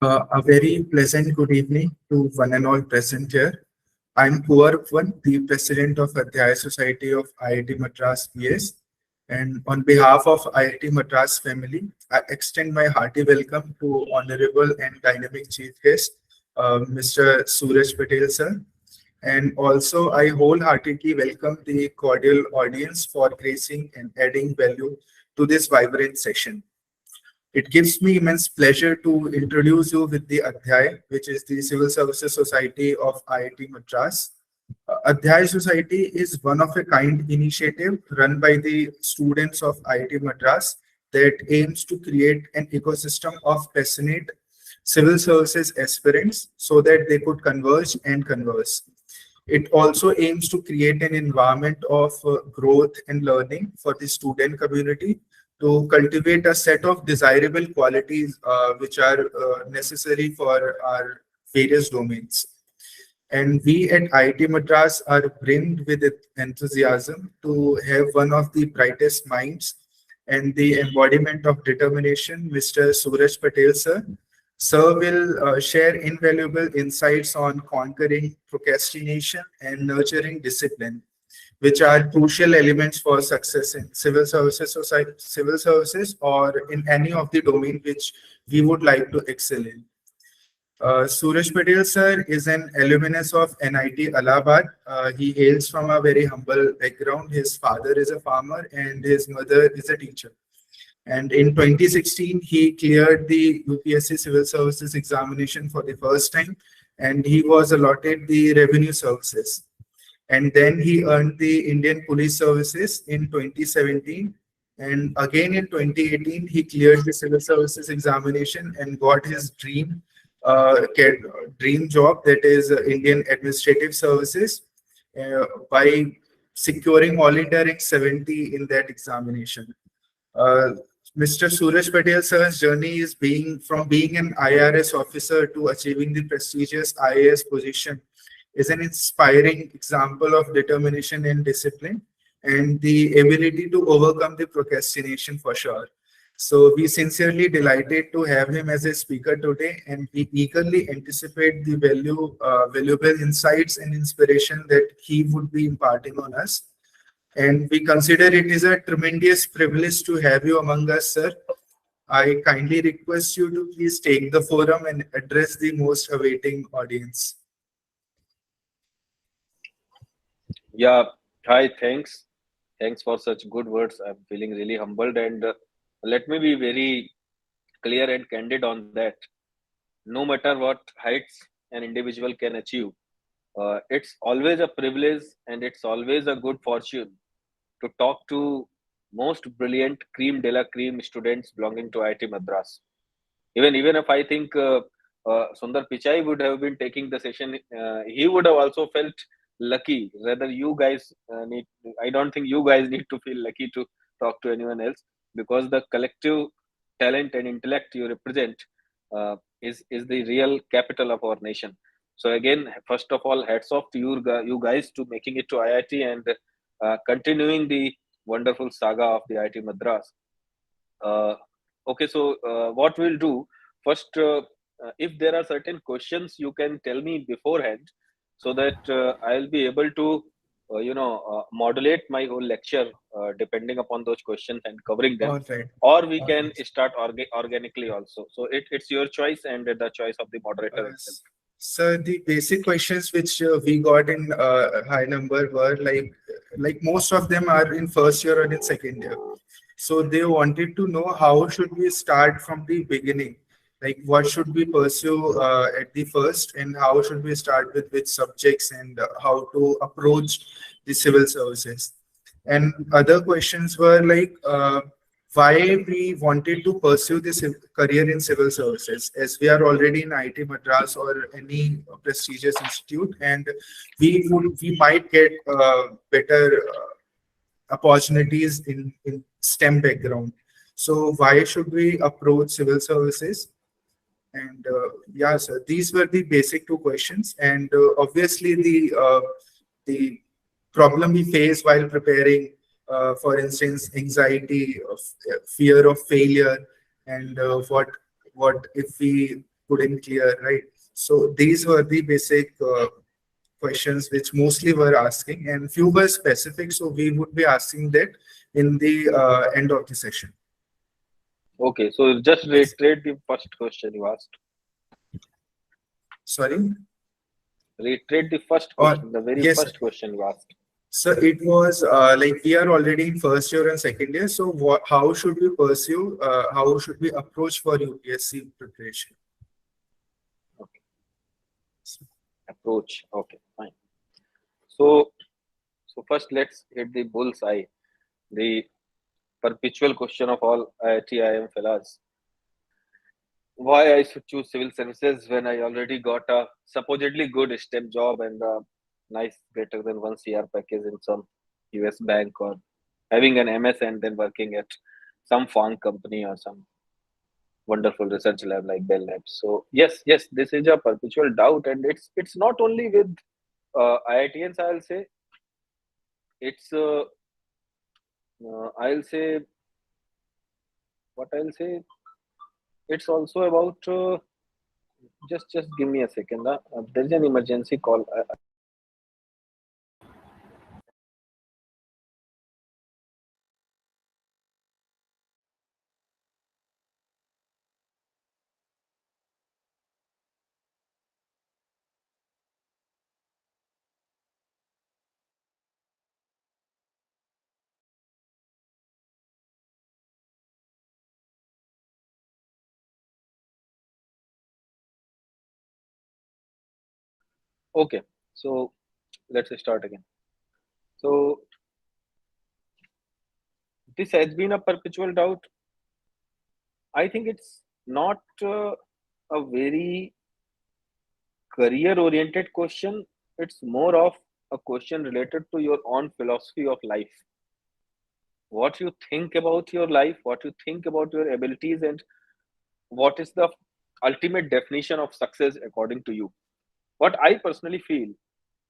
A very pleasant good evening to one and all present here. I'm Kuwarvan, the president of Adhyay Society of IIT Madras PS. And on behalf of IIT Madras family, I extend my hearty welcome to Honorable and Dynamic Chief Guest, Mr. Suraj Patel sir. And also, I wholeheartedly welcome the cordial audience for gracing and adding value to this vibrant session. It gives me immense pleasure to introduce you with the Adhyay, which is the Civil Services Society of IIT Madras. Adhyay Society is one of a kind initiative run by the students of IIT Madras that aims to create an ecosystem of passionate civil services aspirants so that they could converge and converse. It also aims to create an environment of growth and learning for the student community to cultivate a set of desirable qualities which are necessary for our various domains. And we at IIT Madras are brimmed with enthusiasm to have one of the brightest minds and the embodiment of determination, Mr. Suraj Patel sir. Sir will share invaluable insights on conquering procrastination and nurturing discipline, which are crucial elements for success in civil services society, civil services, or in any of the domain which we would like to excel in. Suraj Patel sir is an alumnus of NIT Allahabad. He hails from a very humble background. His father is a farmer and his mother is a teacher. And in 2016, he cleared the UPSC Civil Services examination for the first time, and he was allotted the revenue services. And then he earned the Indian Police Services in 2017. And again in 2018, he cleared the Civil Services examination and got his dream job, that is Indian Administrative Services, by securing all India rank 70 in that examination. Mr. Suraj Patel sir's journey is from being an IRS officer to achieving the prestigious IAS position is an inspiring example of determination and discipline and the ability to overcome the procrastination for sure. So we sincerely delighted to have him as a speaker today, and we eagerly anticipate the valuable insights and inspiration that he would be imparting on us. And we consider it is a tremendous privilege to have you among us, sir. I kindly request you to please take the forum and address the most awaiting audience. Yeah, hi, thanks. Thanks for such good words. I'm feeling really humbled, and let me be very clear and candid on that. No matter what heights an individual can achieve, it's always a privilege and it's always a good fortune to talk to most brilliant cream de la cream students belonging to IIT Madras. Even if I think Sundar Pichai would have been taking the session, he would have also felt lucky. Rather, you guys need. I don't think you guys need to feel lucky to talk to anyone else, because the collective talent and intellect you represent is the real capital of our nation. So again, first of all, hats off to you guys to making it to IIT and continuing the wonderful saga of the IIT Madras. Okay, so what we'll do first, if there are certain questions, you can tell me beforehand so that I'll be able to, modulate my whole lecture depending upon those questions and covering them. All right. Or we can start organically also. So it's your choice and the choice of the moderator itself. So the basic questions which we got in high number were like most of them are in first year or in second year. So they wanted to know how should we start from the beginning, like what should we pursue at the first, and how should we start with which subjects, and how to approach the civil services. And other questions were like why we wanted to pursue this career in civil services, as we are already in IIT Madras or any prestigious institute, and we might get better opportunities in STEM background. So why should we approach civil services? And yeah, sir, these were the basic two questions. And obviously the problem we face while preparing, for instance, anxiety, fear of failure, and what if we couldn't clear, right? So these were the basic questions which mostly were asking, and few were specific. So we would be asking that in the end of the session. Okay, so just reiterate the first question you asked. Sorry? Reiterate the first Or question, the very yes, sir. first question you asked. So it was like we are already in first year and second year. So what, how should we pursue? How should we approach for UPSC preparation? Okay, approach. Okay, fine. So first let's hit the bullseye, the perpetual question of all IIT IIM fellows. Why I should choose civil services when I already got a supposedly good step job and a nice greater than 1 CR package in some US bank, or having an MS and then working at some farm company or some wonderful research lab like Bell Labs. So yes, this is a perpetual doubt, and it's not only with IITians. It's I'll say what I'll say. It's also about just give me a second. There's an emergency call. Okay, so let's start again. So this has been a perpetual doubt. I think it's not a very career oriented question. It's more of a question related to your own philosophy of life. What you think about your life, what you think about your abilities, and what is the ultimate definition of success according to you. What I personally feel,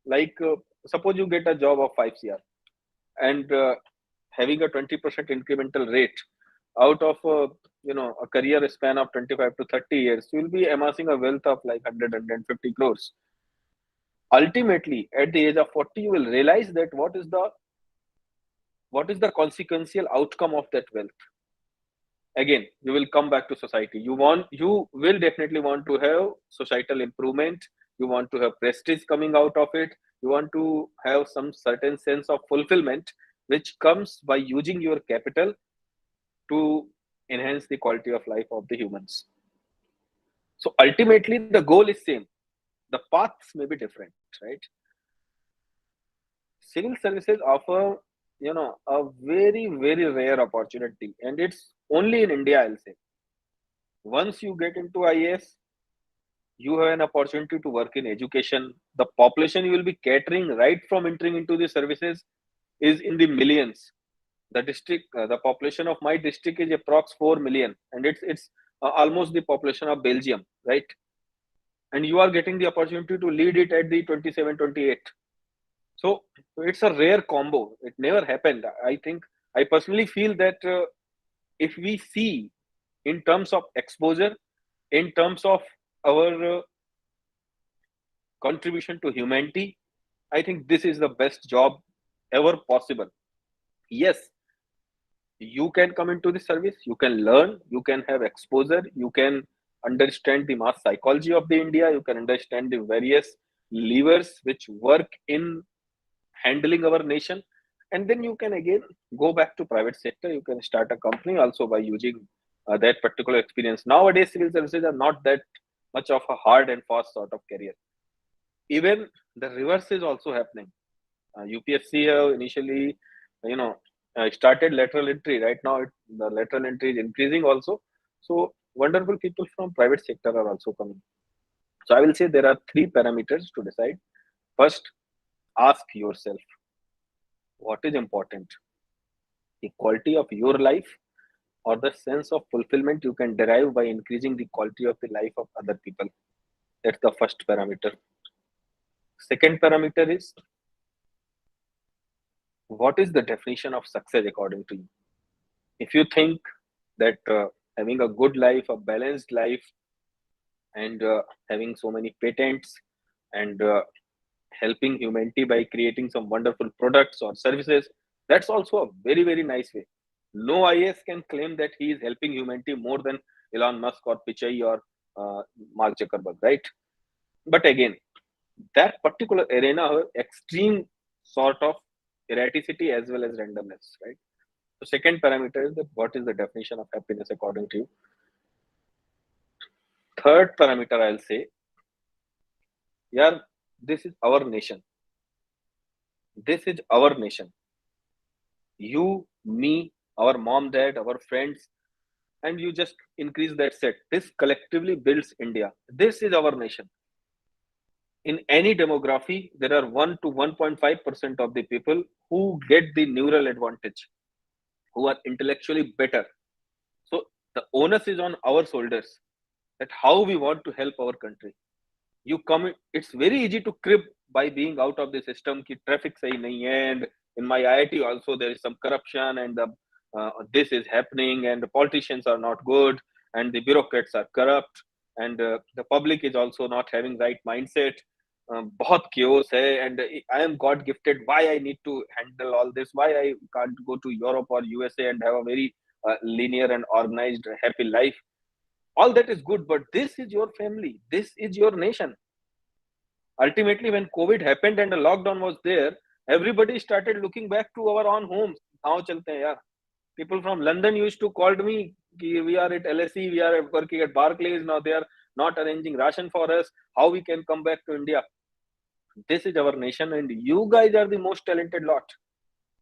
like suppose you get a job of 5 CR and having a 20% incremental rate out of a career span of 25 to 30 years, you will be amassing a wealth of like 100 crores. Ultimately, at the age of 40, you will realize that what is the consequential outcome of that wealth. Again, you will come back to society. You will definitely want to have societal improvement. You want to have prestige coming out of it. You want to have some certain sense of fulfillment, which comes by using your capital to enhance the quality of life of the humans. So ultimately the goal is same, the paths may be different, right? Civil services offer a very rare opportunity, and it's only in India, I'll say. Once you get into IAS, you have an opportunity to work in education. The population you will be catering right from entering into the services is in the millions. The population of my district is approx 4 million, and it's almost the population of Belgium, right? And you are getting the opportunity to lead it at the 27, 28. So it's a rare combo. It never happened. I think I personally feel that if we see in terms of exposure, in terms of our contribution to humanity, I think this is the best job ever possible. Yes, you can come into the service, you can learn, you can have exposure, you can understand the mass psychology of the India, you can understand the various levers which work in handling our nation, and then you can again go back to private sector. You can start a company also by using that particular experience. Nowadays civil services are not that much of a hard and fast sort of career. Even the reverse is also happening. UPSC initially started lateral entry. Right now the lateral entry is increasing also. So wonderful people from private sector are also coming. So I will say there are three parameters to decide. First, ask yourself what is important: the quality of your life, or the sense of fulfillment you can derive by increasing the quality of the life of other people. That's the first parameter. Second parameter is, what is the definition of success according to you? If you think that having a good life, a balanced life, and having so many patents and helping humanity by creating some wonderful products or services. That's also a very, very nice way. No IAS can claim that he is helping humanity more than Elon Musk or Pichai or Mark Zuckerberg, right? But again, that particular arena have extreme sort of erraticity as well as randomness, right? The second parameter is that what is the definition of happiness according to you? Third parameter, I'll say, yeah, this is our nation. This is our nation. You, me, our mom, dad, our friends, and you just increase that set. This collectively builds India. This is our nation. In any demography, there are 1 to 1.5% of the people who get the neural advantage, who are intellectually better. So the onus is on our shoulders that how we want to help our country. You come, it's very easy to crib by being out of the system ki traffic sahi nahi hai, and in my IIT also there is some corruption, and this is happening, and the politicians are not good, and the bureaucrats are corrupt, and the public is also not having right mindset. बहुत chaos hai, and I am God gifted. Why I need to handle all this? Why I can't go to Europe or USA and have a very linear and organized happy life? All that is good, but this is your family, this is your nation. Ultimately, when COVID happened and the lockdown was there, everybody started looking back to our own homes. Gaon chalte hain yaar. People from London used to call me ki we are at LSE, we are working at Barclays, now they are not arranging ration for us, how we can come back to India? This is our nation, and you guys are the most talented lot.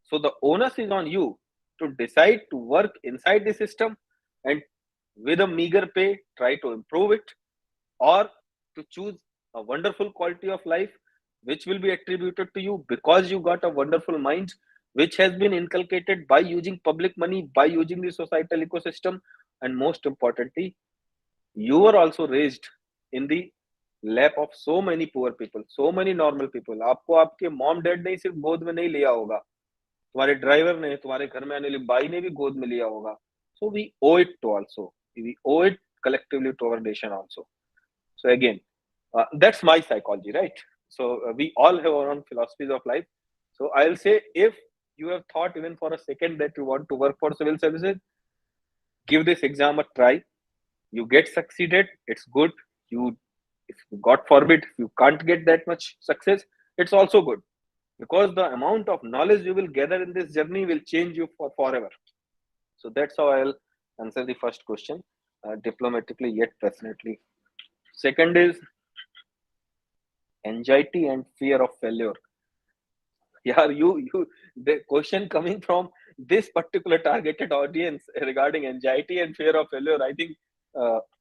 So the onus is on you to decide to work inside the system and with a meager pay try to improve it, or to choose a wonderful quality of life which will be attributed to you because you got a wonderful mind which has been inculcated by using public money, by using the societal ecosystem, and most importantly, you were also raised in the lap of so many poor people, so many normal people. आपको आपके mom dad ने सिर्फ गोद में नहीं लिया होगा, तुम्हारे ड्राइवर ने, तुम्हारे घर में आने वाली बाई ने भी गोद में लिया होगा. So we owe it to also, we owe it collectively to our nation also. So again, that's my psychology, right? So we all have our own philosophies of life. So I'll say, if you have thought even for a second that you want to work for civil services, give this exam a try. You get succeeded, it's good. You, if God forbid, if you can't get that much success, it's also good, because the amount of knowledge you will gather in this journey will change you for forever. So that's how I'll answer the first question, diplomatically yet passionately. Second is anxiety and fear of failure. Yeah, the question coming from this particular targeted audience regarding anxiety and fear of failure, I think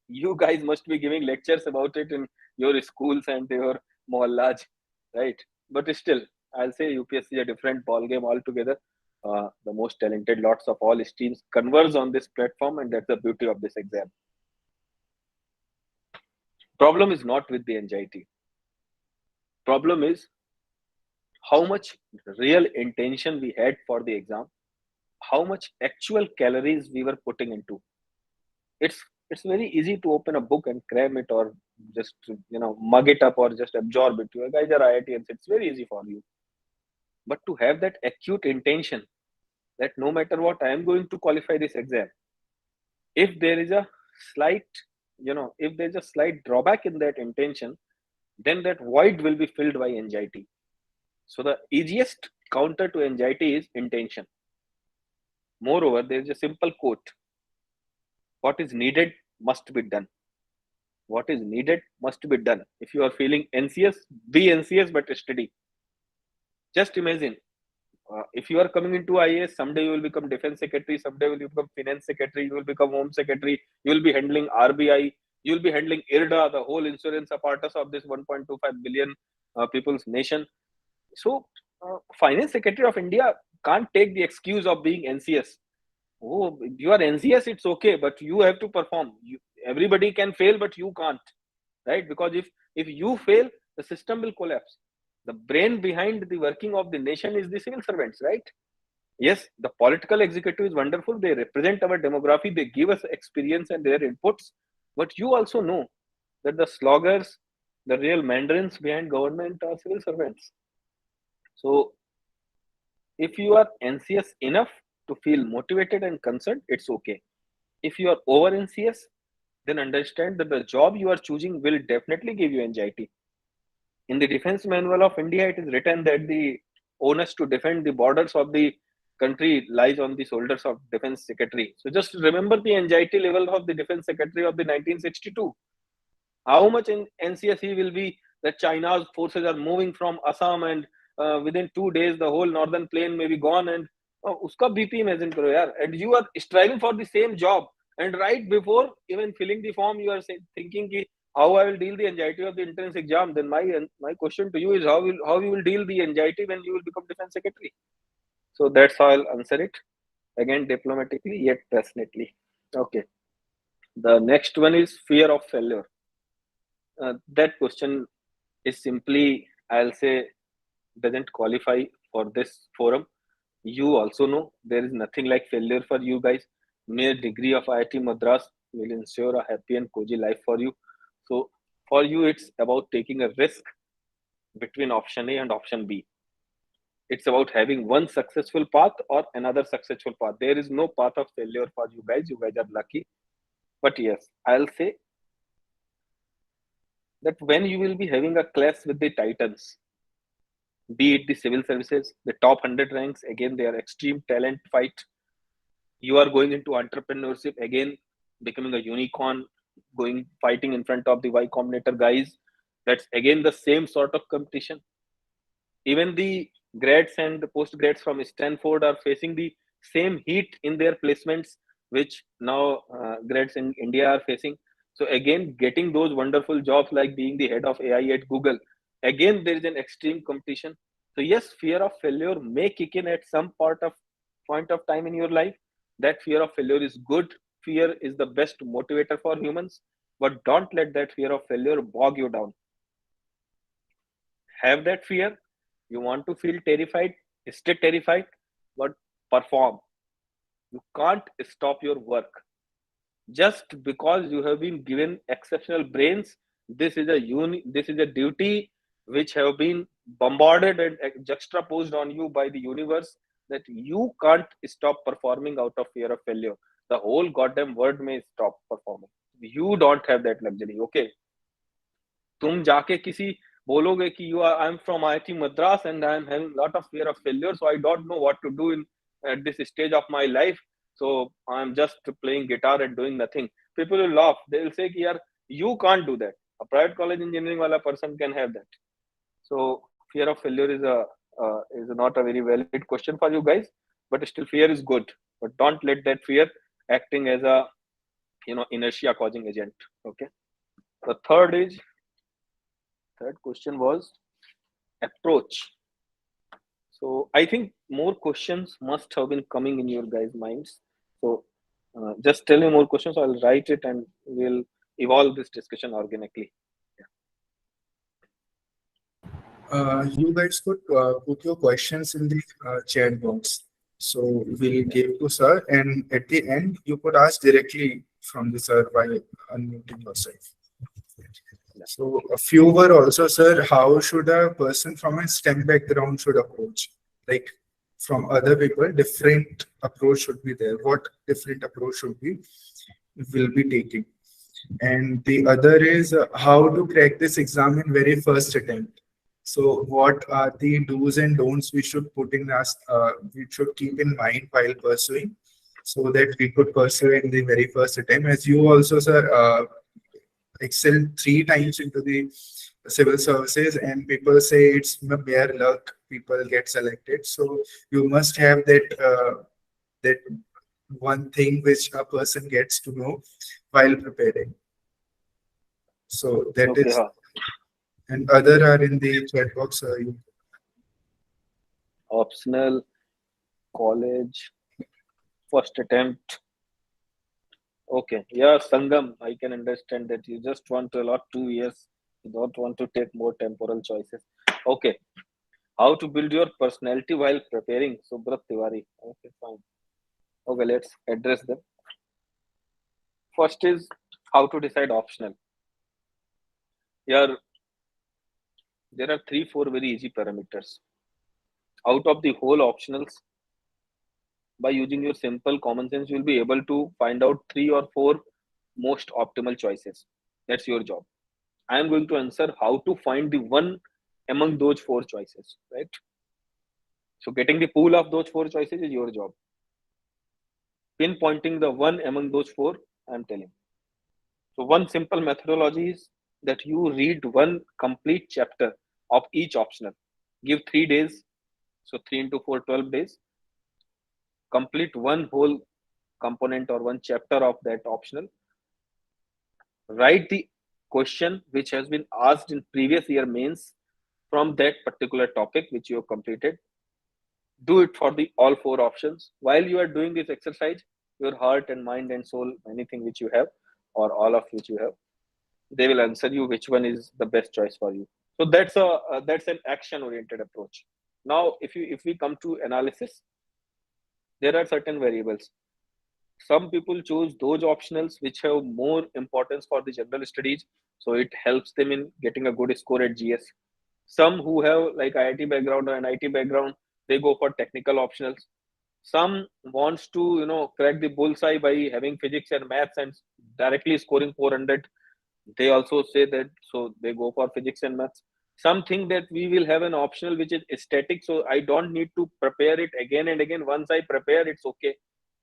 you guys must be giving lectures about it in your schools and your mohallas, right? But still, I'll say UPSC is a different ball game altogether. The most talented lots of all streams converge on this platform, and that's the beauty of this exam. Problem is not with the anxiety. Problem is how much real intention we had for the exam, how much actual calories we were putting into. It's very easy to open a book and cram it, or just mug it up, or just absorb it. You guys are IITians, it's very easy for you. But to have that acute intention that no matter what, I am going to qualify this exam. If there is a slight, if there's a slight drawback in that intention, then that void will be filled by anxiety. So the easiest counter to anxiety is intention. Moreover, there is a simple quote: what is needed must be done. What is needed must be done. If you are feeling anxious, be anxious but steady. Just imagine, if you are coming into IAS, someday you will become defense secretary, someday you will become finance secretary, you will become home secretary, you will be handling RBI, you will be handling IRDA, the whole insurance apparatus of this 1.25 billion people's nation. So, finance secretary of India can't take the excuse of being anxious. Oh, you are anxious, it's okay, but you have to perform. Everybody can fail, but you can't, right? Because if you fail, the system will collapse. The brain behind the working of the nation is the civil servants, right? Yes, the political executive is wonderful. They represent our demography. They give us experience and their inputs. But you also know that the sloggers, the real mandarins behind government are civil servants. So if you are anxious enough to feel motivated and concerned, it's okay. If you are over anxious, then understand that the job you are choosing will definitely give you anxiety. In the defense manual of India, it is written that the onus to defend the borders of the country lies on the shoulders of defense secretary. So just remember the anxiety level of the defense secretary of the 1962. How much in NCS he will be that China's forces are moving from Assam and within 2 days the whole northern plain may be gone and uska BP imagine karo yaar. And you are striving for the same job and right before even filling the form you are thinking ki, how I will deal the anxiety of the entrance exam. Then my question to you is how you will deal the anxiety when you will become defense secretary. So that's how I'll answer it again diplomatically yet passionately. Okay. The next one is fear of failure. That question is simply, I'll say, doesn't qualify for this forum. You also know there is nothing like failure for you guys. Mere degree of IIT Madras will ensure a happy and cozy life for you. So, for you, it's about taking a risk between option A and option B. It's about having one successful path or another successful path. There is no path of failure for you guys. You guys are lucky. But yes, I'll say that when you will be having a class with the titans, be it the civil services, the top 100 ranks, again, they are extreme talent fight. You are going into entrepreneurship, again, becoming a unicorn, going fighting in front of the Y Combinator guys. That's again the same sort of competition. Even the grads and the post grads from Stanford are facing the same heat in their placements, which now grads in India are facing. So again, getting those wonderful jobs like being the head of AI at Google, again there is an extreme competition. So yes, fear of failure may kick in at some point of time in your life. That fear of failure is good. Fear is the best motivator for humans, but don't let that fear of failure bog you down. Have that fear. You want to feel terrified, stay terrified, but perform. You can't stop your work just because you have been given exceptional brains. This is a duty which have been bombarded and juxtaposed on you by the universe, that you can't stop performing out of fear of failure. The whole goddamn world may stop performing. You don't have that luxury. Okay, तुम जाके किसी बोलोगे कि you are I'm from IIT Madras and I'm having a lot of fear of failure, so I don't know what to do in at this stage of my life, so I'm just playing guitar and doing nothing. People will laugh. They will say कि यार you can't do that. A private college engineering wala person can have that. So fear of failure is not a very valid question for you guys, but still fear is good. But don't let that fear acting as a inertia causing agent. Okay. The third question was approach. So I think more questions must have been coming in your guys' minds. So just tell me more questions. I'll write it and we'll evolve this discussion organically. You guys could put your questions in the chat box. So we'll give to sir, and at the end, you could ask directly from the sir by unmuting yourself. So a few were also, sir, how should a person from a STEM background should approach? Like from other people, different approach should be there. What different approach should we will be taking? And the other is how to crack this exam in very first attempt. So what are the do's and don'ts we should put in us, we should keep in mind while pursuing, so that we could pursue in the very first attempt. As you also, sir, excel 3 times into the civil services, and people say it's mere luck, people get selected. So you must have that one thing which a person gets to know while preparing. So that Okay, is, and other are in the chat box. optional, college, first attempt. Okay, yeah, Sangam, I can understand that you just want to allot 2 years. You don't want to take more temporal choices. Okay, how to build your personality while preparing? Subrat Tiwari. Okay, fine. Okay, let's address them. First is how to decide optional. Yeah, there are 3, 4 very easy parameters. Out of the whole optionals, by using your simple common sense, you'll be able to find out 3 or 4 most optimal choices. That's your job. I am going to answer how to find the one among those 4 choices, right? So getting the pool of those 4 choices is your job. Pinpointing the one among those 4, I'm telling. So one simple methodology is that you read one complete chapter of each optional. Give 3 days, so 3 into 4, 12 days. Complete one whole component or one chapter of that optional. Write the question which has been asked in previous year mains from that particular topic which you have completed. Do it for the all 4 options. While you are doing this exercise, your heart and mind and soul, anything which you have, or all of which you have, they will answer you which one is the best choice for you. So that's an action oriented approach. Now if we come to analysis, there are certain variables. Some people choose those optionals which have more importance for the general studies, so it helps them in getting a good score at GS. Some who have like IIT background or an IT background, they go for technical optionals. Some wants to crack the bullseye by having physics and maths and directly scoring 400. They also say that, so they go for physics and maths. Some think that we will have an optional which is static, so I don't need to prepare it again and again. Once I prepare, it's okay.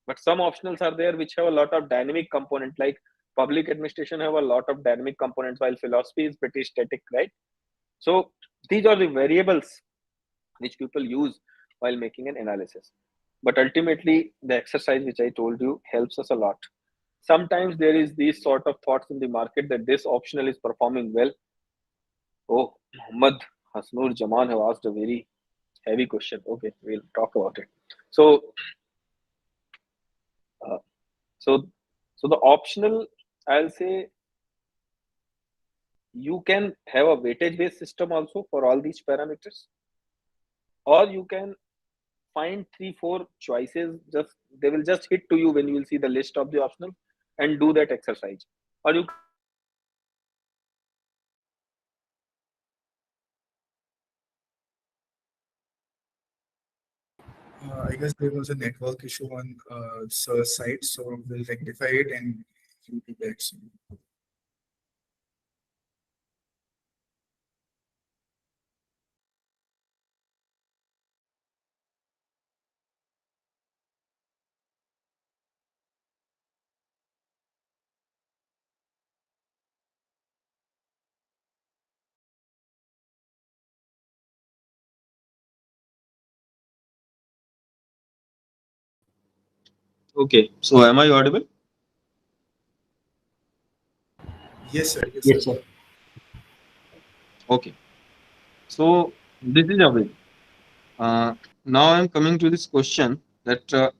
But some optionals are there which have a lot of dynamic component, like public administration have a lot of dynamic components, while philosophy is pretty static, right? So these are the variables which people use while making an analysis. But ultimately, the exercise which I told you helps us a lot. Sometimes there is these sort of thoughts in the market that this optional is performing well. Oh, Muhammad Hasnur Jaman have asked a very heavy question. Okay, we'll talk about it. So, uh, so, so the optional, I'll say, you can have a weightage based system also for all these parameters, or you can find 3, 4 choices. Just they will just hit to you when you will see the list of the optional, and do that exercise. Or you can choose any of the optionals which you think are very important. I guess there was a network issue on Sir's side, so we'll rectify it and he'll be back soon. Okay, so am I audible? Yes, sir. Yes, sir. Yes, sir. Okay, so this is a way. Now I'm coming to this question that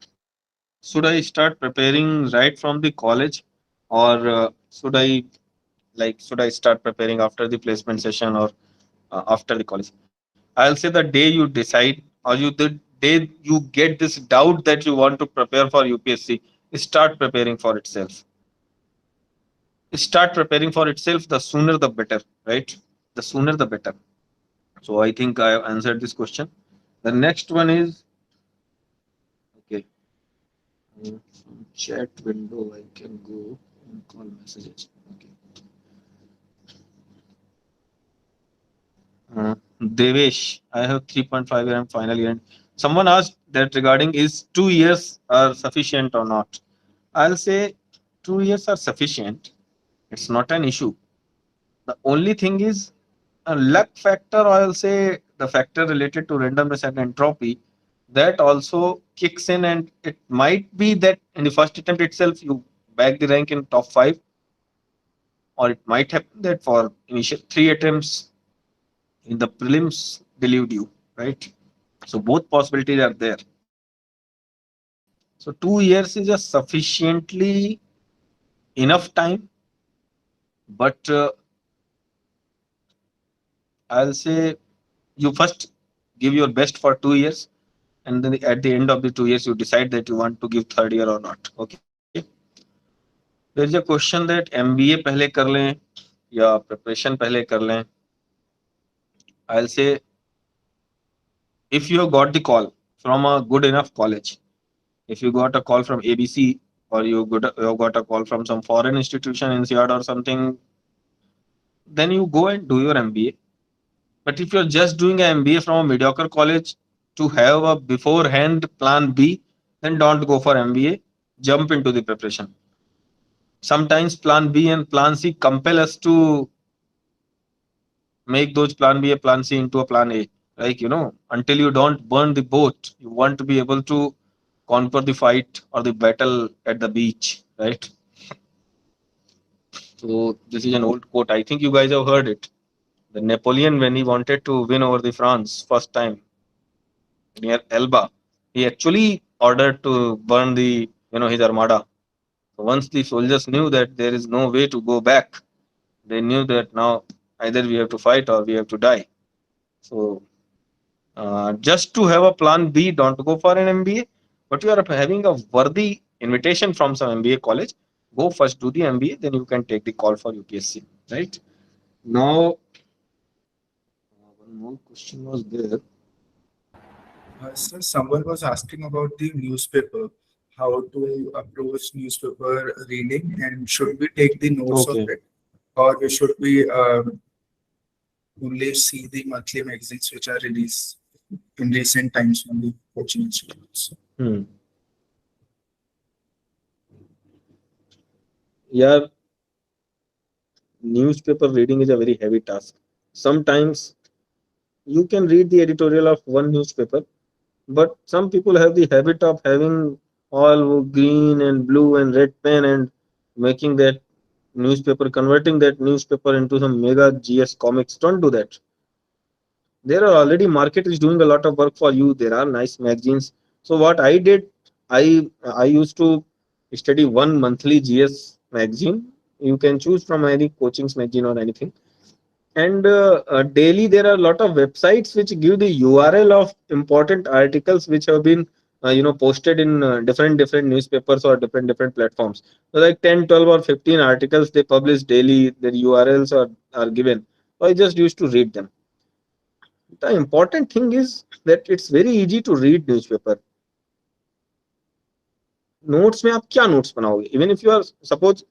should I start preparing right from the college, or should I start preparing after the placement session, or after the college? I'll say the day you decide, or the day you get this doubt that you want to prepare for UPSC, start preparing for itself. Start preparing for itself. The sooner the better, right? The sooner the better. So I think I have answered this question. The next one is, okay. From chat window, I can go and call messages. Okay. Devesh, I have 3.5 year and final year. And someone asked that regarding is 2 years are sufficient or not. I'll say 2 years are sufficient. It's not an issue. The only thing is a luck factor, or I'll say the factor related to randomness and entropy, that also kicks in, and it might be that in the first attempt itself you bag the rank in top 5, or it might happen that for initial 3 attempts in the prelims delude you, right? So both possibilities are there. So 2 years is a sufficiently enough time, but I'll say you first give your best for 2 years, and then at the end of the 2 years you decide that you want to give third year or not. Okay. There is a question that MBA पहले कर लें या preparation पहले कर लें. I'll say if you have got the call from a good enough college, if you got a call from ABC or you got a call from some foreign institution, INSEAD or something, then you go and do your MBA. But if you're just doing an MBA from a mediocre college to have a beforehand plan B, then don't go for MBA. Jump into the preparation. Sometimes plan B and plan C compel us to make those plan B and plan C into a plan A. Like, until you don't burn the boat, you want to be able to conquer the fight or the battle at the beach, right? So this is an old quote. I think you guys have heard it. The Napoleon, when he wanted to win over the France first time near Elba, he actually ordered to burn the his armada. So once the soldiers knew that there is no way to go back, they knew that now either we have to fight or we have to die. So just to have a plan B, don't go for an MBA. But you are having a worthy invitation from some MBA college. Go first, do the MBA, then you can take the call for UPSC. Right now, one more question was there. Sir, someone was asking about the newspaper, how to approach newspaper reading, and should we take the notes of Okay. it, or we should we only see the monthly magazines which are released in recent times from the coaching institutes? Hmm. Yeah, newspaper reading is a very heavy task. Sometimes you can read the editorial of one newspaper, but some people have the habit of having all green and blue and red pen and making that newspaper, converting that newspaper into some mega GS comics. Don't do that. There are already market is doing a lot of work for you. There are nice magazines. So what I did, I used to study one monthly GS magazine. You can choose from any coachings magazine or anything. And daily there are a lot of websites which give the URL of important articles which have been posted in different newspapers or different platforms. So like 10, 12 or 15 articles they publish daily. Their URLs are given. So I just used to read them. The important thing is that it's very easy to read newspaper. Notes में आप क्या notes बनाओगे? Even if you are suppose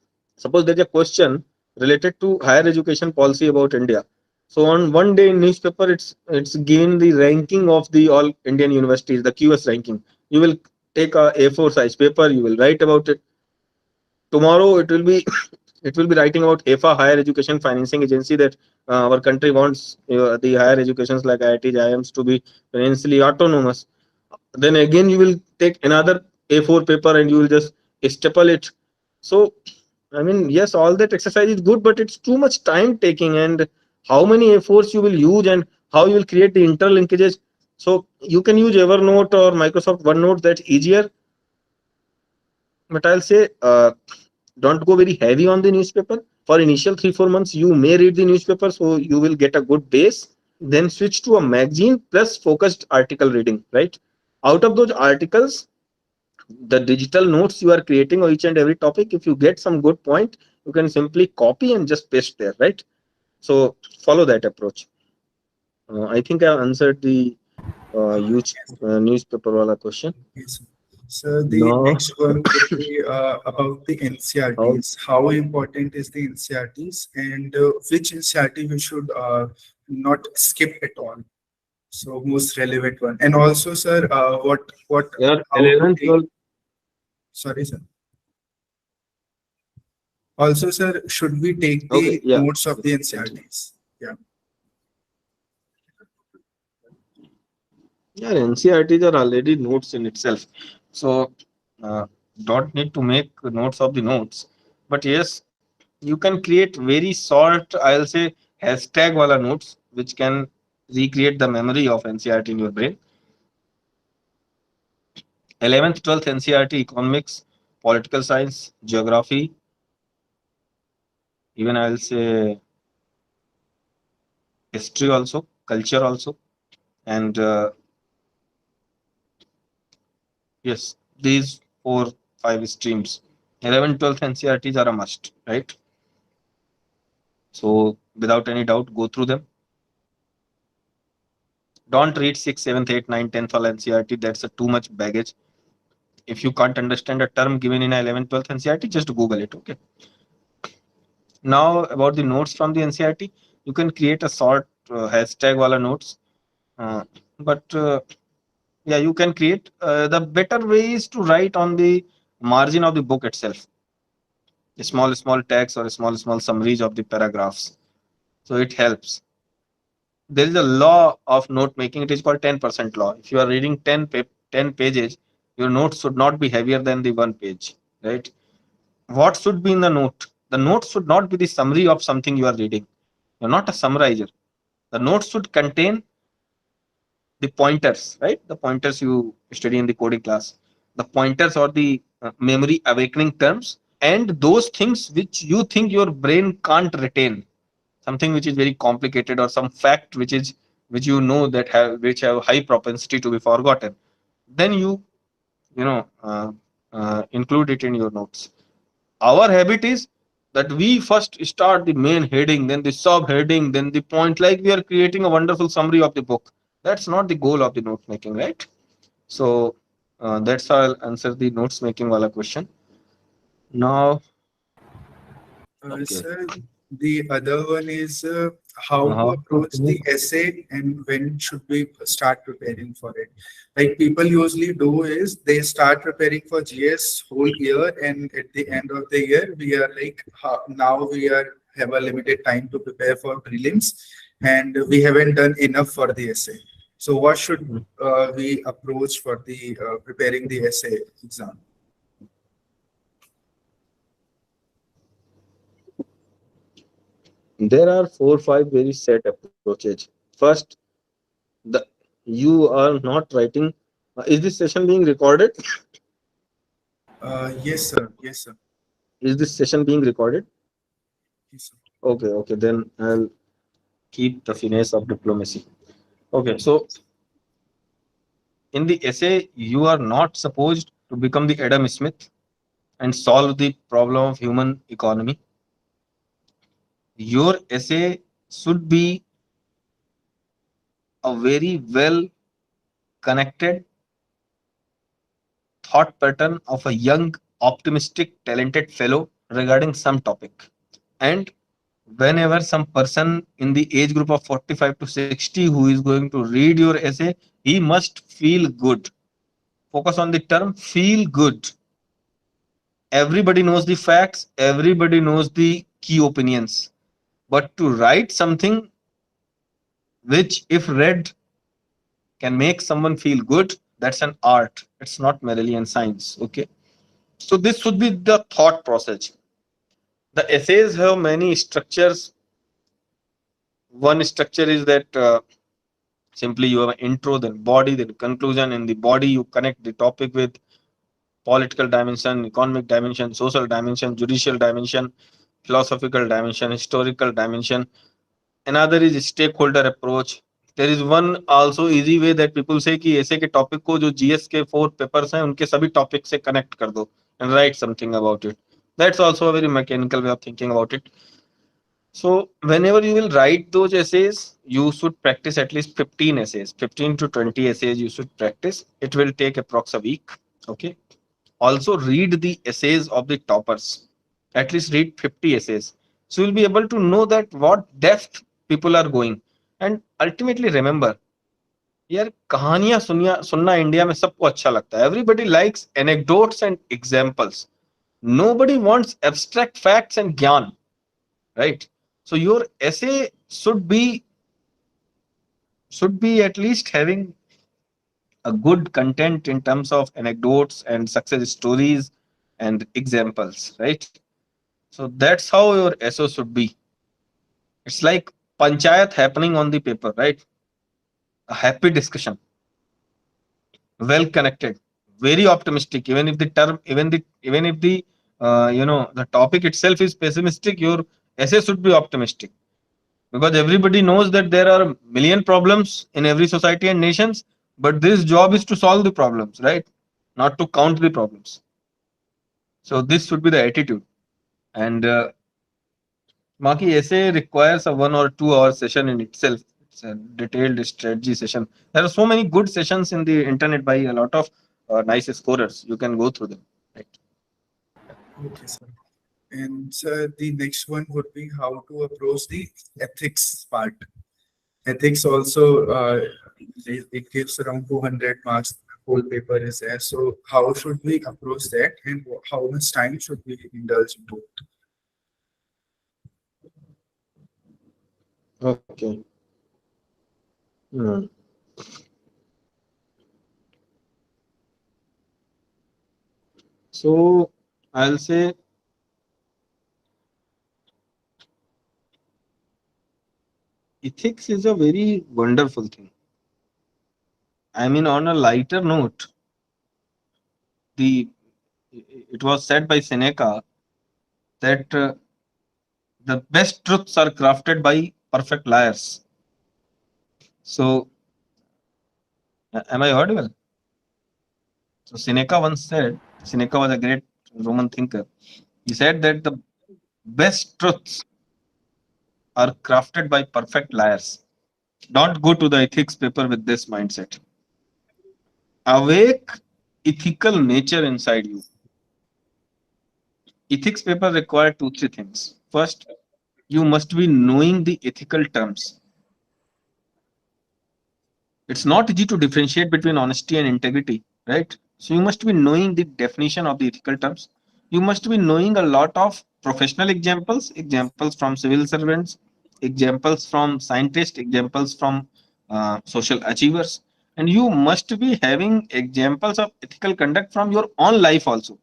there's a question related to higher education policy about India. So on one day in newspaper, it's given the ranking of the all Indian universities, the QS ranking. You will take a A4 size paper, you will write about it. Tomorrow it will be it will be writing about HEFA, Higher Education Financing Agency, that our country wants the higher educations like IITs, IIMs to be financially autonomous. Then again you will take another A4 paper and you will just staple it. So I mean, yes, all that exercise is good, but it's too much time taking. And how many A4s you will use and how you will create the interlinkages. So you can use Evernote or Microsoft OneNote, that's easier. But I'll say don't go very heavy on the newspaper. For initial 3-4 months you may read the newspaper, so you will get a good base. Then switch to a magazine plus focused article reading, right? Out of those articles, the digital notes you are creating on each and every topic, if you get some good point, you can simply copy and just paste there, right? So follow that approach. I think I answered the huge newspaper wala question. Yes, sir. So the No. next one would be about the How? NCRTs. How important is the NCRTs, and which NCRT we should not skip at all? So most relevant one. And also, sir, what Yeah, how to 11th, take? 12th. Sorry, sir. Also, sir, should we take Okay, the yeah. notes of the Yes, continue. NCRTs? Yeah. Yeah, NCRTs are already notes in itself. So uh, don't need to make notes of the notes. But yes, you can create very short, I'll say, hashtag wala notes, which can recreate the memory of NCRT in your brain. 11th, 12th NCRT, economics, political science, geography, even I'll say history also, culture also. And yes, these 4, 5 streams. 11, 12th NCRTs are a must, right? So without any doubt, go through them. Don't read 6th, 7th, 8th, 9th, 10th all NCRT. That's a too much baggage. If you can't understand a term given in 11th, 12th NCRT, just Google it. Okay. Now about the notes from the NCRT, you can create a short hashtag wala notes. Uh, but yeah, you can create. The better way is to write on the margin of the book itself, small text or small summaries of the paragraphs. So it helps. There is a law of note making. It is called 10% law. If you are reading 10 pages, your notes should not be heavier than the one page, right? What should be in the note? The note should not be the summary of something you are reading. You're not a summarizer. The notes should contain the pointers, right? The pointers you study in the coding class, the pointers or the memory awakening terms, and those things which you think your brain can't retain, something which is very complicated or some fact which you know that have which have high propensity to be forgotten, then you know uh, include it in your notes. Our habit is that we first start the main heading, then the subheading, then the point, like we are creating a wonderful summary of the book. That's not the goal of the note making, right? So that's how I'll answer the notes making wala question. Now, okay. Sir, the other one is how to How to approach make the essay and when should we start preparing for it. Like people usually do is they start preparing for GS whole year, and at the end of the year we are like, now we are have a limited time to prepare for prelims, and we haven't done enough for the essay. So what should we approach for the preparing the essay exam? there are 4 5 very set approaches. First, the you are not writing. Is this session being recorded? Yes, sir. Yes, sir. Is this session being recorded? Yes, sir. Okay, okay. Then I'll keep the finesse of diplomacy. Okay, so in the essay, you are not supposed to become the Adam Smith and solve the problem of human economy. Your essay should be a very well connected thought pattern of a young, optimistic, talented fellow regarding some topic. And whenever some person in the age group of 45 to 60 who is going to read your essay, he must feel good. Focus on the term feel good. Everybody knows the facts, everybody knows the key opinions. But to write something which, if read, can make someone feel good, that's an art. It's not merely an science. Okay. So this should be the thought process. The essays have many structures. One structure is that simply you have an intro, then body, then conclusion. In the body, you connect the topic with political dimension, economic dimension, social dimension, judicial dimension, philosophical dimension, historical dimension. Another is stakeholder approach. There is one also easy way that people say कि ऐसे के topic को जो GS के 4 papers हैं उनके सभी topic से connect कर दो and write something about it. That's also a very mechanical way of thinking about it. So whenever you will write those essays, you should practice at least 15 essays, 15 to 20 essays you should practice. It will take approx a week. Okay. Also read the essays of the toppers. At least read 50 essays. So you'll be able to know that what depth people are going. And ultimately remember, यार कहानियां सुनना India में सबको अच्छा लगता है. Everybody likes anecdotes and examples. Nobody wants abstract facts and gyan, right? So your essay should be at least having a good content in terms of anecdotes and success stories and examples, right? So that's how your SO should be. It's like panchayat happening on the paper, right? A happy discussion, well connected, very optimistic. Even if the term, even if the the topic itself is pessimistic, your essay should be optimistic because everybody knows that there are million problems in every society and nations, but this job is to solve the problems, right? Not to count the problems. So this should be the attitude. And Maki essay requires a 1 or 2 hour session in itself. It's a detailed strategy session. There are so many good sessions in the internet by a lot of nice scorers. You can go through them. Right. Okay, sir. And the next one would be how to approach the ethics part. Ethics also, it gives around 200 marks. Whole paper is there. So how should we approach that, and how much time should we indulge into it? Okay. Hmm. So I'll say ethics is a very wonderful thing. I mean, on a lighter note, the it was said by Seneca that the best truths are crafted by perfect liars. So, am I audible? So, Seneca once said, Seneca was a great Roman thinker. He said that the best truths are crafted by perfect liars. Don't go to the ethics paper with this mindset. Awake ethical nature inside you. Ethics paper require two, three things. First, you must be knowing the ethical terms. It's not easy to differentiate between honesty and integrity, right? So you must be knowing the definition of the ethical terms. You must be knowing a lot of professional examples, examples from civil servants, examples from scientists, examples from social achievers, and you must be having examples of ethical conduct from your own life also,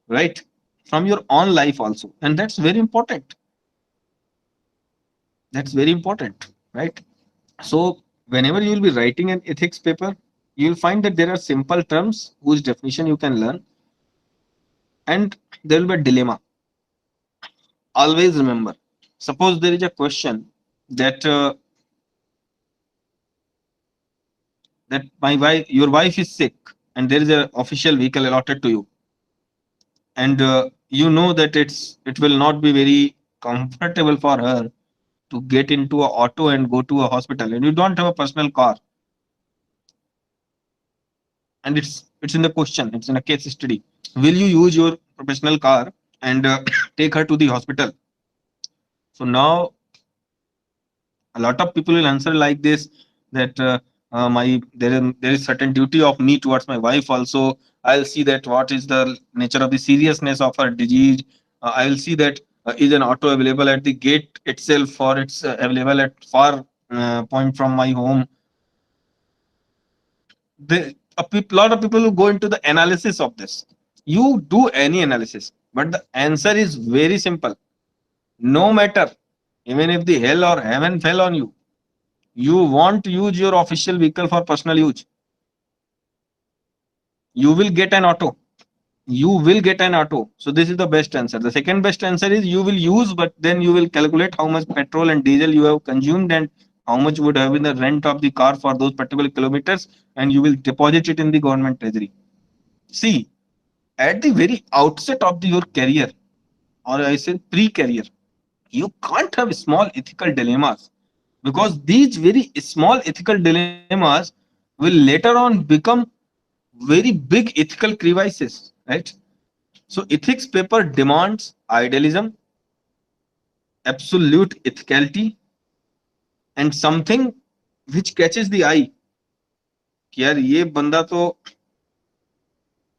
right? From your own life also, and that's very important. That's very important, right? So whenever you will be writing an ethics paper, you will find that there are simple terms whose definition you can learn, and there will be a dilemma. Always remember, suppose there is a question that my wife, your wife is sick, and there is an official vehicle allotted to you, and you know that it will not be very comfortable for her to get into a auto and go to a hospital, and you don't have a personal car, and it's in the question, it's in a case study. Will you use your professional car and take her to the hospital? So now a lot of people will answer like this, that my there is certain duty of me towards my wife also. I'll see that what is the nature of the seriousness of her disease. I will see that is an auto available at the gate itself, or it's available at far point from my home. Lot of people who go into the analysis of this. You do any analysis, but the answer is very simple. No matter, even if the hell or heaven fell on you, you want to use your official vehicle for personal use, you will get an auto. You will get an auto. So this is the best answer. The second best answer is you will use, but then you will calculate how much petrol and diesel you have consumed and how much would have been the rent of the car for those particular kilometers, and you will deposit it in the government treasury. See, at the very outset of your career, or I say pre-career, you can't have small ethical dilemmas, because these very small ethical dilemmas will later on become very big ethical crevices, right? So ethics paper demands idealism, absolute ethicality, and something which catches the eye कि यार ये बंदा तो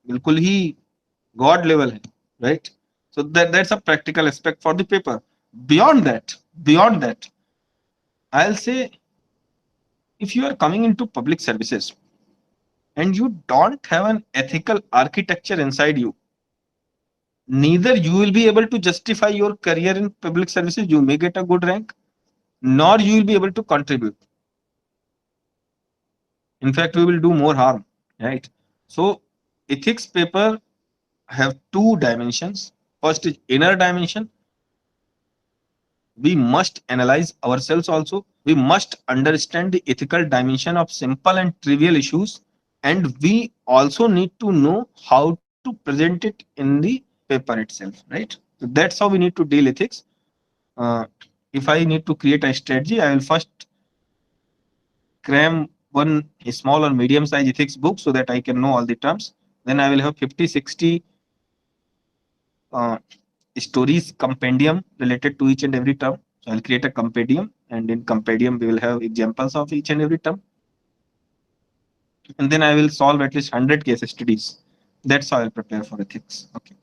बिल्कुल ही God level है, right? So that's a practical aspect for the paper. Beyond that, I'll say, if you are coming into public services and you don't have an ethical architecture inside you, neither you will be able to justify your career in public services. You may get a good rank, nor you will be able to contribute. In fact, we will do more harm, right? So ethics paper have two dimensions. First is inner dimension. We must analyze ourselves also. We must understand the ethical dimension of simple and trivial issues, and we also need to know how to present it in the paper itself, right? So that's how we need to deal ethics. uh, if I need to create a strategy, I will first cram one small or medium size ethics book so that I can know all the terms. Then I will have 50, 60 uh, stories compendium related to each and every term. So I'll create a compendium, and in compendium we will have examples of each and every term. And then I will solve at least 100 case studies. That's how I'll prepare for ethics. Okay.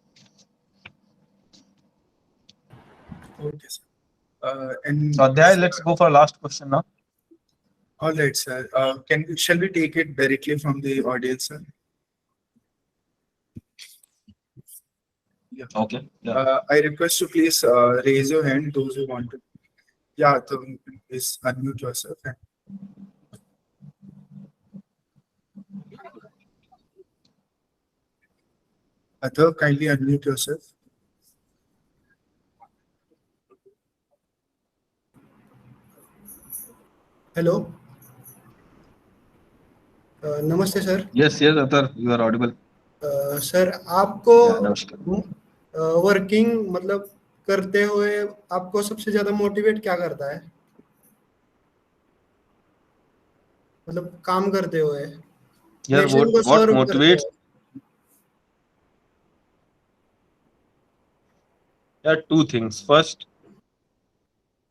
Okay, sir. And So Adhyay, let's go for last question now. all right, sir. Shall we take it directly from the audience, sir? Yeah. Okay. Yeah. I request to please raise your hand, those who want to. Yeah, so please unmute yourself. And Adhyay, kindly unmute yourself. Hello namaste sir Yes, yes, Atar, you are audible. Sir आपको Yeah, namaskar. Working मतलब करते हुए आपको सबसे ज्यादा motivate क्या करता है मतलब काम करते हुए Yeah, नेशन को what सर्व करते motivates? हुए There are two things. First,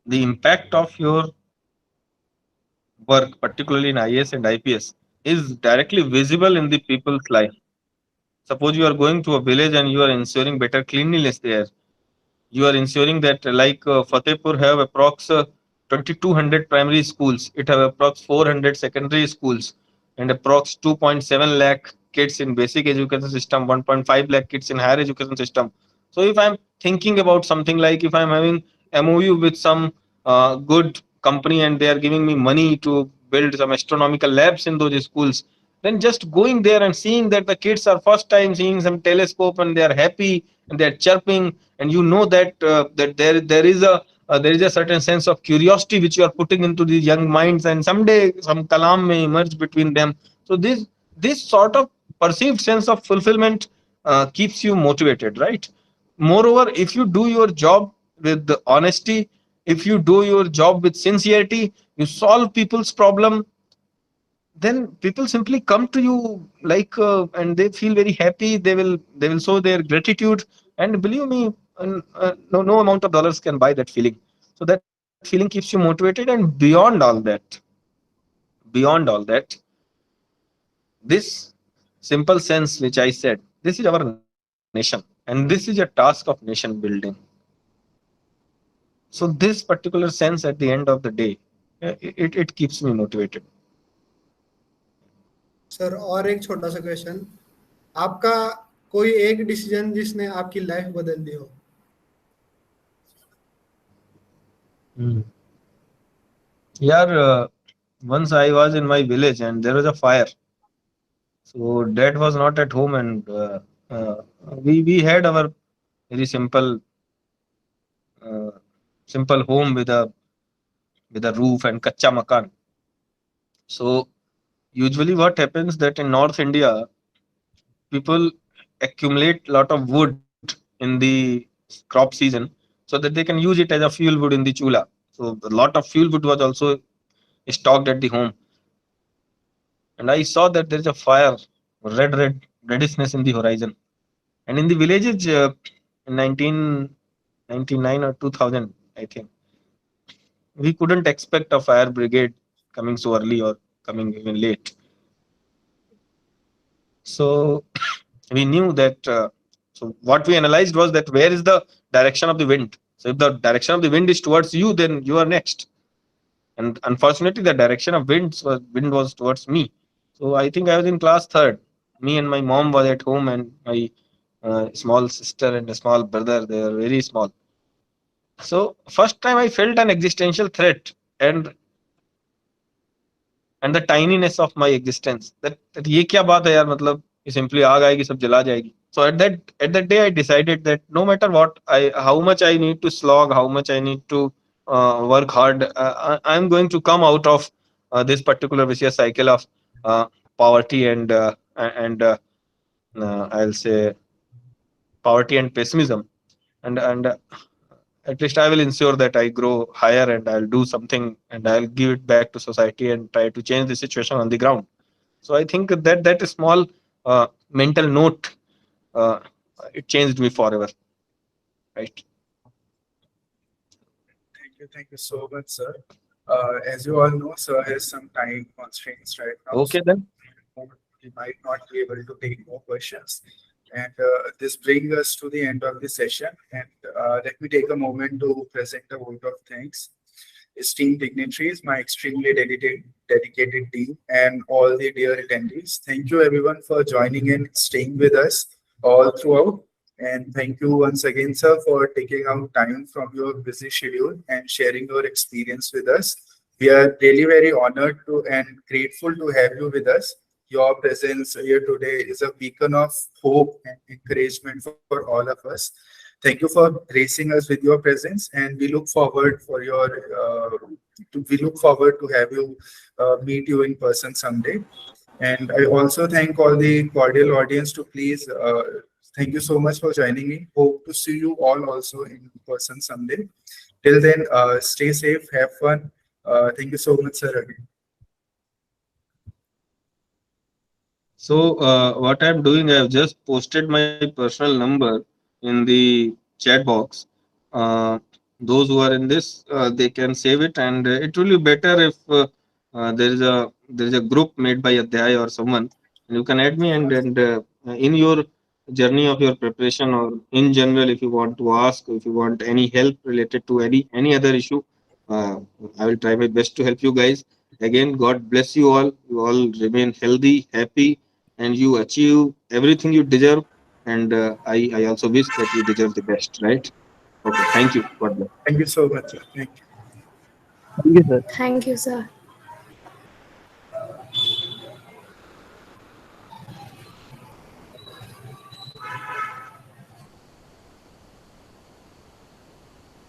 the impact of your work, particularly in IAS and IPS, is directly visible in the people's life. Suppose you are going to a village and you are ensuring better cleanliness there. You are ensuring that, like Fatehpur have approx 2200 primary schools. It have approx 400 secondary schools and approx 2.7 lakh kids in basic education system, 1.5 lakh kids in higher education system. So if I'm thinking about something like if I'm having MOU with some good company and they are giving me money to build some astronomical labs in those schools, then just going there and seeing that the kids are first time seeing some telescope and they are happy and they are chirping, and you know that there is a certain sense of curiosity which you are putting into these young minds, and someday some kalam may emerge between them. So this sort of perceived sense of fulfillment keeps you motivated, right? Moreover, if you do your job with the honesty, if you do your job with sincerity, you solve people's problem, then people simply come to you like and they feel very happy. They will show their gratitude, and believe me, no amount of dollars can buy that feeling. So that feeling keeps you motivated. And beyond all that, this simple sense which I said, this is our nation, and this is a task of nation building. So this particular sense at the end of the day, it keeps me motivated. Sir और एक छोटा सा question आपका कोई एक decision जिसने आपकी life बदल दी हो Yeah, once I was in my village and there was a fire. So dad was not at home, and we had our very uh, simple home with a roof and kacha makan. So usually what happens that in North India, people accumulate a lot of wood in the crop season so that they can use it as a fuel wood in the chula. So a lot of fuel wood was also stocked at the home, and I saw that there is a fire, reddishness in the horizon. And in the villages, in 1999 or 2000, I think, we couldn't expect a fire brigade coming so early or coming even late. So we knew that. So what we analyzed was that where is the direction of the wind? So if the direction of the wind is towards you, then you are next. And unfortunately, the direction of wind was towards me. So I think I was in class third. Me and my mom was at home, and my small sister and a small brother. They were very small. So first time I felt an existential threat, and the tininess of my existence. That ये क्या बात है यार, मतलब ये simply आग आएगी सब जला जाएगी. So at that day I decided that no matter what, how much I need to slog, how much I need to work hard, I'm going to come out of this particular vicious cycle of uh, poverty and I'll say poverty and pessimism. And at least I will ensure that I grow higher and I'll do something and I'll give it back to society and try to change the situation on the ground. So I think that small mental note, uh, it changed me forever, right? Thank you so much, sir. As you all know, sir has some time constraints right now, Okay so then. we might not be able to take more questions. And this brings us to the end of the session. And let me take a moment to present a vote of thanks. Esteemed dignitaries, my extremely dedicated team, and all the dear attendees. Thank you everyone for joining in, staying with us all throughout. And thank you once again, sir, for taking out time from your busy schedule and sharing your experience with us. We are really very honored to and grateful to have you with us. Your presence here today is a beacon of hope and encouragement for all of us. Thank you for gracing us with your presence, and we look forward for your we look forward to have you meet you in person someday. And I also thank all the cordial audience to please thank you so much for joining me. Hope to see you all also in person someday. Till then, stay safe, have fun. Thank you so much, sir. Again. So what I'm doing, I've just posted my personal number in the chat box. Those who are in this, they can save it, and it will be better if there is a group made by Adhyay or someone, and you can add me, and in your journey of your preparation, or in general, if you want to ask, if you want any help related to any other issue, uh, I will try my best to help you guys. Again, God bless you all. You all remain healthy, happy, and you achieve everything you deserve. And I also wish that you deserve the best, right? Okay, thank you. God bless. Thank you so much, sir. Thank you. Thank you, sir. Thank you, sir.